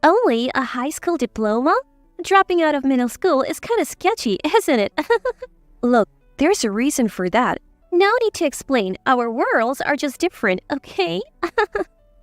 Only a high school diploma? Dropping out of middle school is kind of sketchy, isn't it? Look, there's a reason for that. No need to explain. Our worlds are just different, okay?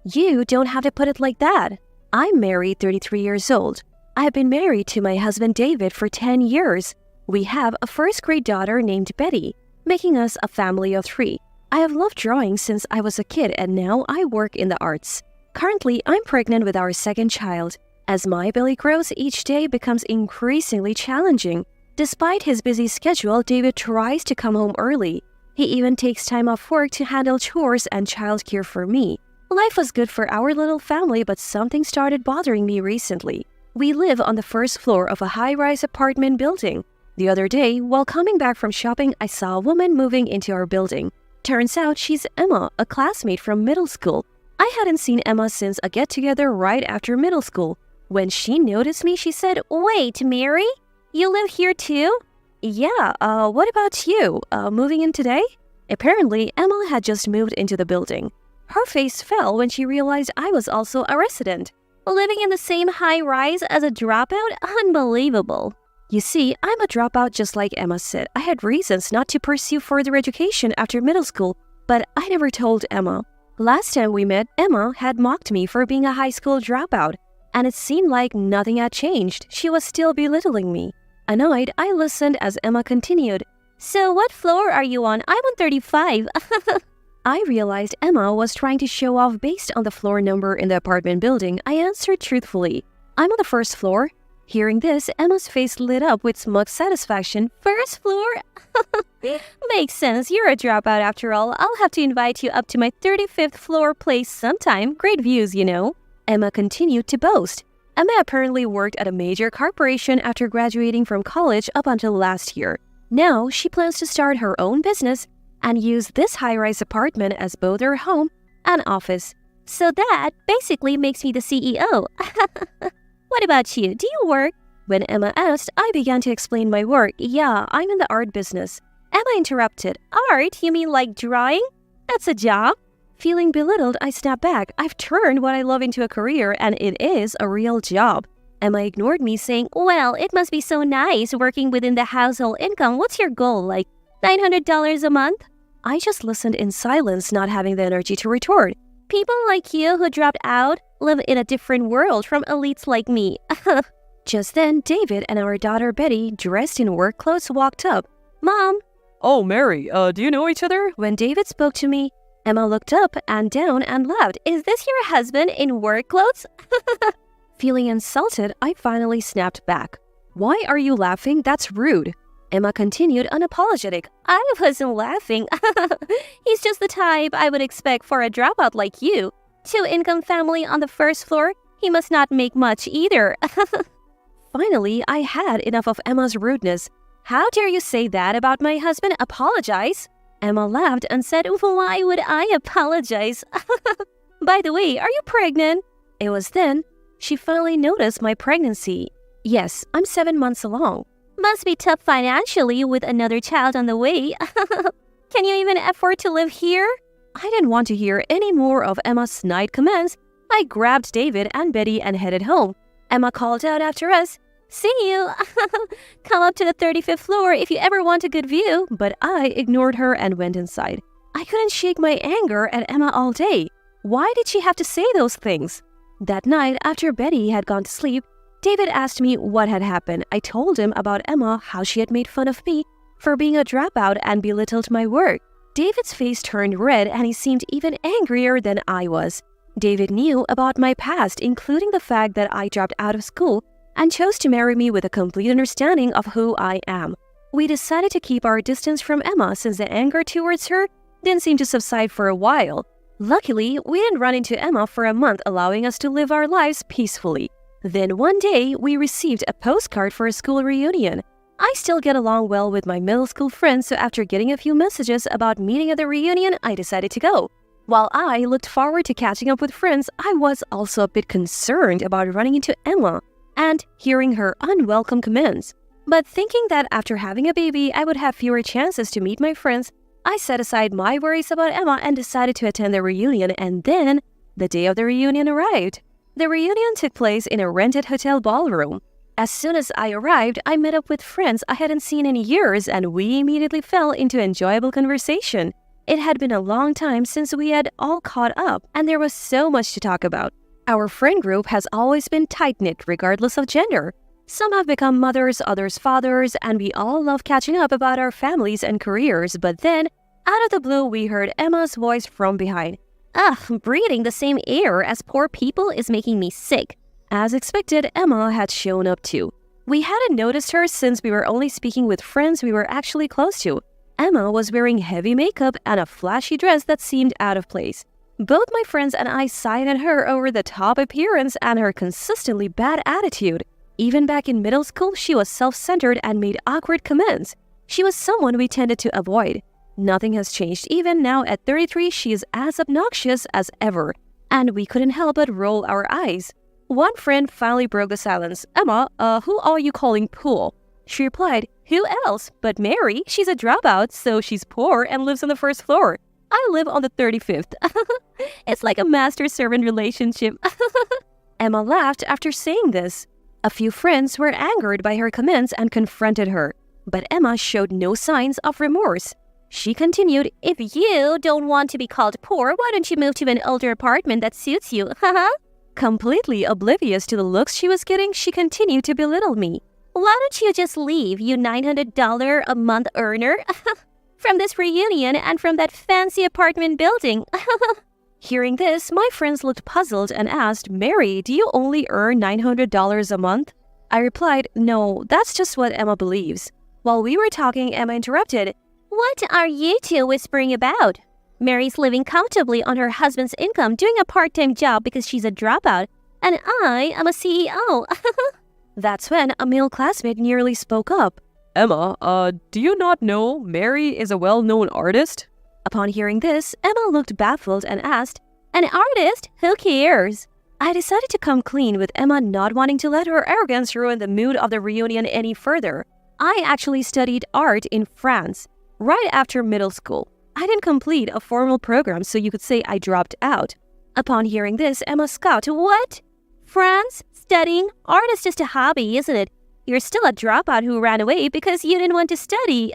You don't have to put it like that. I'm married, 33 years old. I have been married to my husband David for 10 years. We have a first-grade daughter named Betty, making us a family of 3. I have loved drawing since I was a kid and now I work in the arts. Currently, I'm pregnant with our second child. As my belly grows, each day becomes increasingly challenging. Despite his busy schedule, David tries to come home early. He even takes time off work to handle chores and childcare for me. Life was good for our little family, but something started bothering me recently. We live on the first floor of a high-rise apartment building. The other day, while coming back from shopping, I saw a woman moving into our building. Turns out she's Emma, a classmate from middle school. I hadn't seen Emma since a get-together right after middle school. When she noticed me, she said, "Wait, Mary? You live here too?" "Yeah, what about you? Moving in today?" Apparently, Emma had just moved into the building. Her face fell when she realized I was also a resident. Living in the same high-rise as a dropout? Unbelievable. You see, I'm a dropout just like Emma said. I had reasons not to pursue further education after middle school, but I never told Emma. Last time we met, Emma had mocked me for being a high school dropout, and it seemed like nothing had changed. She was still belittling me. Annoyed, I listened as Emma continued. "So what floor are you on? I'm on 35. I realized Emma was trying to show off based on the floor number in the apartment building. I answered truthfully, "I'm on the first floor." Hearing this, Emma's face lit up with smug satisfaction. "First floor? Makes sense. You're a dropout after all. I'll have to invite you up to my 35th floor place sometime. Great views, you know." Emma continued to boast. Emma apparently worked at a major corporation after graduating from college up until last year. Now, she plans to start her own business and use this high-rise apartment as both her home and office. So that basically makes me the CEO. What about you? Do you work? When Emma asked, I began to explain my work. "Yeah, I'm in the art business." Emma interrupted. "Art? You mean like drawing? That's a job?" Feeling belittled, I snapped back. "I've turned what I love into a career, and it is a real job." Emma ignored me, saying, "Well, it must be so nice working within the household income. What's your goal, like $900 a month?" I just listened in silence, not having the energy to retort. People like you who dropped out live in a different world from elites like me. Just then, David and our daughter Betty, dressed in work clothes, walked up. "Mom." "Oh, Mary, do you know each other?" When David spoke to me, Emma looked up and down and laughed. "Is this your husband in work clothes?" Feeling insulted, I finally snapped back. "Why are you laughing? That's rude." Emma continued unapologetic. "I wasn't laughing. He's just the type I would expect for a dropout like you. 2-income family on the first floor. He must not make much either." Finally, I had enough of Emma's rudeness. "How dare you say that about my husband? Apologize." Emma laughed and said, "Why would I apologize? By the way, are you pregnant?" It was then she finally noticed my pregnancy. "Yes, I'm 7 months along." "Must be tough financially with another child on the way." "Can you even afford to live here?" I didn't want to hear any more of Emma's snide comments. I grabbed David and Betty and headed home. Emma called out after us, "See you. Come up to the 35th floor if you ever want a good view." But I ignored her and went inside. I couldn't shake my anger at Emma all day. Why did she have to say those things? That night, after Betty had gone to sleep, David asked me what had happened. I told him about Emma, how she had made fun of me for being a dropout and belittled my work. David's face turned red and he seemed even angrier than I was. David knew about my past, including the fact that I dropped out of school and chose to marry me with a complete understanding of who I am. We decided to keep our distance from Emma since the anger towards her didn't seem to subside for a while. Luckily, we didn't run into Emma for a month, allowing us to live our lives peacefully. Then one day, we received a postcard for a school reunion. I still get along well with my middle school friends, so after getting a few messages about meeting at the reunion, I decided to go. While I looked forward to catching up with friends, I was also a bit concerned about running into Emma and hearing her unwelcome comments. But thinking that after having a baby, I would have fewer chances to meet my friends, I set aside my worries about Emma and decided to attend the reunion, and then the day of the reunion arrived. The reunion took place in a rented hotel ballroom. As soon as I arrived, I met up with friends I hadn't seen in years, and we immediately fell into enjoyable conversation. It had been a long time since we had all caught up, and there was so much to talk about. Our friend group has always been tight-knit regardless of gender. Some have become mothers, others fathers, and we all love catching up about our families and careers. But then, out of the blue, we heard Emma's voice from behind. Ugh, breathing the same air as poor people is making me sick. As expected, Emma had shown up too. We hadn't noticed her since we were only speaking with friends we were actually close to. Emma was wearing heavy makeup and a flashy dress that seemed out of place. Both my friends and I sighed at her over the top appearance and her consistently bad attitude. Even back in middle school, she was self-centered and made awkward comments. She was someone we tended to avoid. Nothing has changed. Even now at 33, she is as obnoxious as ever. And we couldn't help but roll our eyes. One friend finally broke the silence. Emma, who are you calling poor? She replied, who else but Mary? She's a dropout, so she's poor and lives on the first floor. I live on the 35th. It's like a master-servant relationship. Emma laughed after saying this. A few friends were angered by her comments and confronted her. But Emma showed no signs of remorse. She continued, if you don't want to be called poor, why don't you move to an older apartment that suits you? Completely oblivious to the looks she was getting, she continued to belittle me. Why don't you just leave, you $900 a month earner? From this reunion and from that fancy apartment building. Hearing this, my friends looked puzzled and asked, Mary, do you only earn $900 a month? I replied, no, that's just what Emma believes. While we were talking, Emma interrupted, what are you two whispering about? Mary's living comfortably on her husband's income, doing a part-time job because she's a dropout, and I am a CEO. That's when a male classmate nearly spoke up. Emma, do you not know Mary is a well-known artist? Upon hearing this, Emma looked baffled and asked, an artist? Who cares? I decided to come clean with Emma not wanting to let her arrogance ruin the mood of the reunion any further. I actually studied art in France, right after middle school. I didn't complete a formal program, so you could say I dropped out. Upon hearing this, Emma scoffed. What? France? Studying? Art is just a hobby, isn't it? You're still a dropout who ran away because you didn't want to study.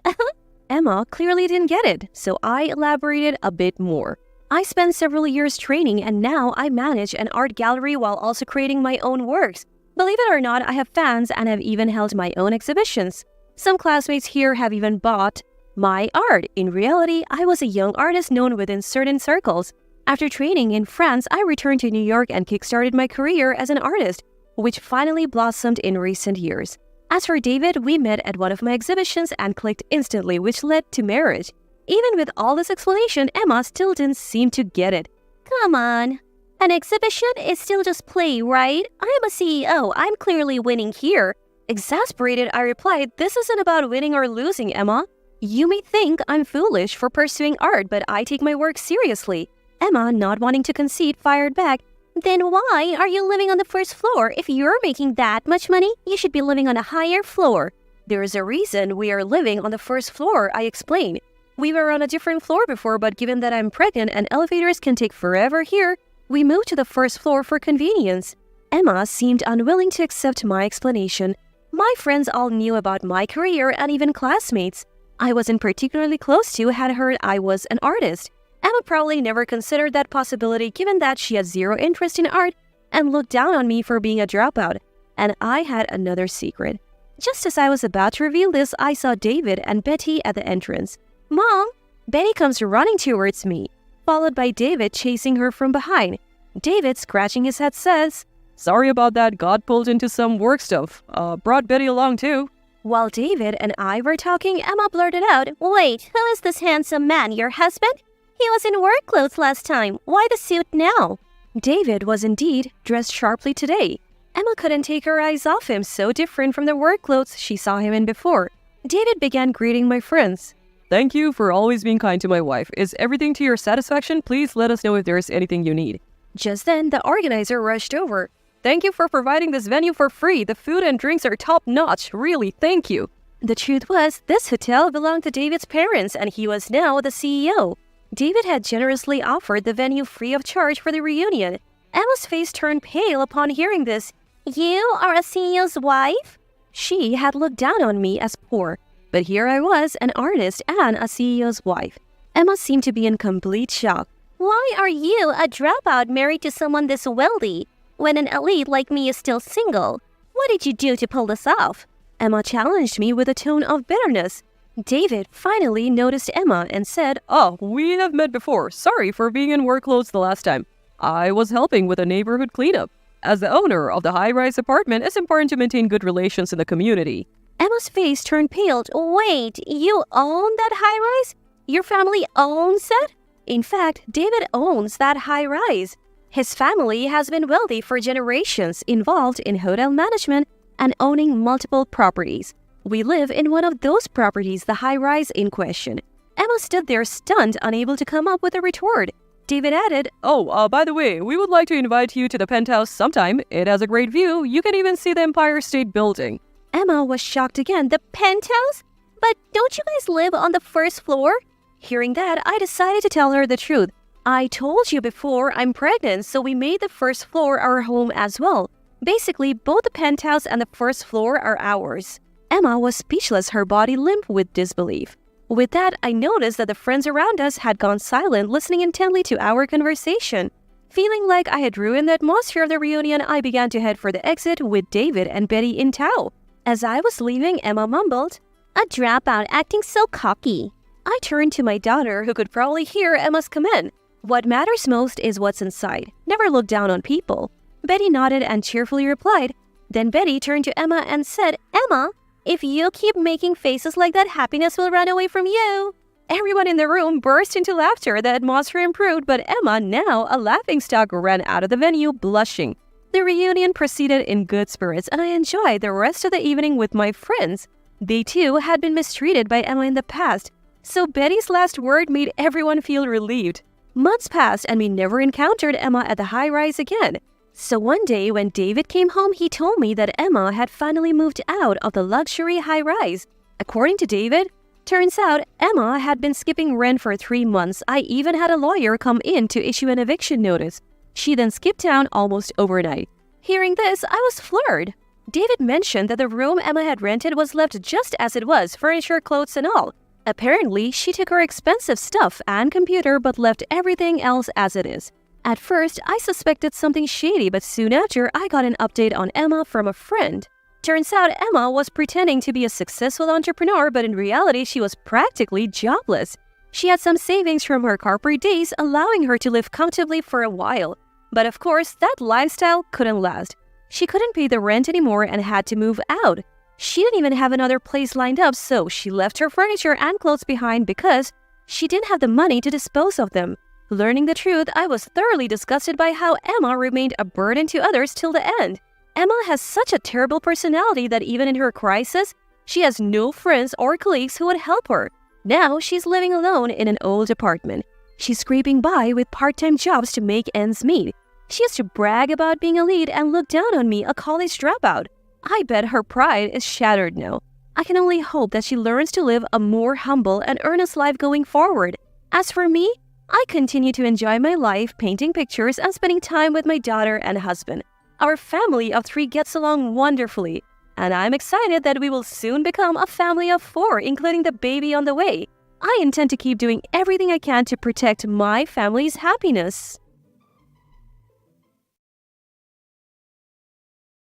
Emma clearly didn't get it, so I elaborated a bit more. I spent several years training, and now I manage an art gallery while also creating my own works. Believe it or not, I have fans and have even held my own exhibitions. Some classmates here have even bought my art. In reality, I was a young artist known within certain circles. After training in France, I returned to New York and kickstarted my career as an artist, which finally blossomed in recent years. As for David, we met at one of my exhibitions and clicked instantly, which led to marriage. Even with all this explanation, Emma still didn't seem to get it. Come on. An exhibition is still just play, right? I am a CEO. I'm clearly winning here. Exasperated, I replied, this isn't about winning or losing, Emma. You may think I'm foolish for pursuing art, but I take my work seriously. Emma, not wanting to concede, fired back. Then why are you living on the first floor? If you're making that much money, you should be living on a higher floor. There is a reason we are living on the first floor, I explained. We were on a different floor before, but given that I'm pregnant and elevators can take forever here, we moved to the first floor for convenience. Emma seemed unwilling to accept my explanation. My friends all knew about my career and even classmates I wasn't particularly close to had heard I was an artist. Emma probably never considered that possibility given that she had zero interest in art and looked down on me for being a dropout. And I had another secret. Just as I was about to reveal this, I saw David and Betty at the entrance. Mom! Betty comes running towards me, followed by David chasing her from behind. David, scratching his head, says, Sorry about that, got pulled into some work stuff. Brought Betty along too. While David and I were talking, Emma blurted out, Wait, who is this handsome man, your husband? He was in work clothes last time. Why the suit now? David was indeed dressed sharply today. Emma couldn't take her eyes off him, so different from the work clothes she saw him in before. David began greeting my friends. Thank you for always being kind to my wife. Is everything to your satisfaction? Please let us know if there's anything you need. Just then, the organizer rushed over. Thank you for providing this venue for free. The food and drinks are top-notch. Really, thank you. The truth was, this hotel belonged to David's parents, and he was now the CEO. David had generously offered the venue free of charge for the reunion. Emma's face turned pale upon hearing this. You are a CEO's wife? She had looked down on me as poor, but here I was, an artist and a CEO's wife. Emma seemed to be in complete shock. Why are you, a dropout, married to someone this wealthy, when an elite like me is still single? What did you do to pull this off? Emma challenged me with a tone of bitterness. David finally noticed Emma and said, Oh, we have met before. Sorry for being in work clothes the last time. I was helping with a neighborhood cleanup. As the owner of the high-rise apartment, it's important to maintain good relations in the community. Emma's face turned pale. Wait, you own that high-rise? Your family owns it? In fact, David owns that high-rise. His family has been wealthy for generations, involved in hotel management and owning multiple properties. We live in one of those properties, the high-rise in question. Emma stood there stunned, unable to come up with a retort. David added, Oh, by the way, we would like to invite you to the penthouse sometime. It has a great view. You can even see the Empire State Building. Emma was shocked again. The penthouse? But don't you guys live on the first floor? Hearing that, I decided to tell her the truth. I told you before I'm pregnant, so we made the first floor our home as well. Basically, both the penthouse and the first floor are ours. Emma was speechless, her body limp with disbelief. With that, I noticed that the friends around us had gone silent, listening intently to our conversation. Feeling like I had ruined the atmosphere of the reunion, I began to head for the exit with David and Betty in tow. As I was leaving, Emma mumbled, A dropout acting so cocky. I turned to my daughter, who could probably hear Emma's comment. What matters most is what's inside. Never look down on people. Betty nodded and cheerfully replied. Then Betty turned to Emma and said, Emma, if you keep making faces like that, happiness will run away from you. Everyone in the room burst into laughter. The atmosphere improved, but Emma, now a laughingstock, ran out of the venue blushing. The reunion proceeded in good spirits, and I enjoyed the rest of the evening with my friends. They too had been mistreated by Emma in the past, so Betty's last word made everyone feel relieved. Months passed and we never encountered Emma at the high-rise again. So one day when David came home, he told me that Emma had finally moved out of the luxury high-rise. According to David, turns out Emma had been skipping rent for 3 months. I even had a lawyer come in to issue an eviction notice. She then skipped town almost overnight. Hearing this, I was floored. David mentioned that the room Emma had rented was left just as it was, furniture, clothes, and all. Apparently, she took her expensive stuff and computer but left everything else as it is. At first, I suspected something shady, but soon after, I got an update on Emma from a friend. Turns out Emma was pretending to be a successful entrepreneur, but in reality, she was practically jobless. She had some savings from her corporate days, allowing her to live comfortably for a while. But of course, that lifestyle couldn't last. She couldn't pay the rent anymore and had to move out. She didn't even have another place lined up, so she left her furniture and clothes behind because she didn't have the money to dispose of them. Learning the truth, I was thoroughly disgusted by how Emma remained a burden to others till the end. Emma has such a terrible personality that even in her crisis, she has no friends or colleagues who would help her. Now she's living alone in an old apartment. She's scraping by with part-time jobs to make ends meet. She used to brag about being a lead and look down on me, a college dropout. I bet her pride is shattered now. I can only hope that she learns to live a more humble and earnest life going forward. As for me, I continue to enjoy my life, painting pictures and spending time with my daughter and husband. Our family of 3 gets along wonderfully, and I'm excited that we will soon become a family of 4, including the baby on the way. I intend to keep doing everything I can to protect my family's happiness.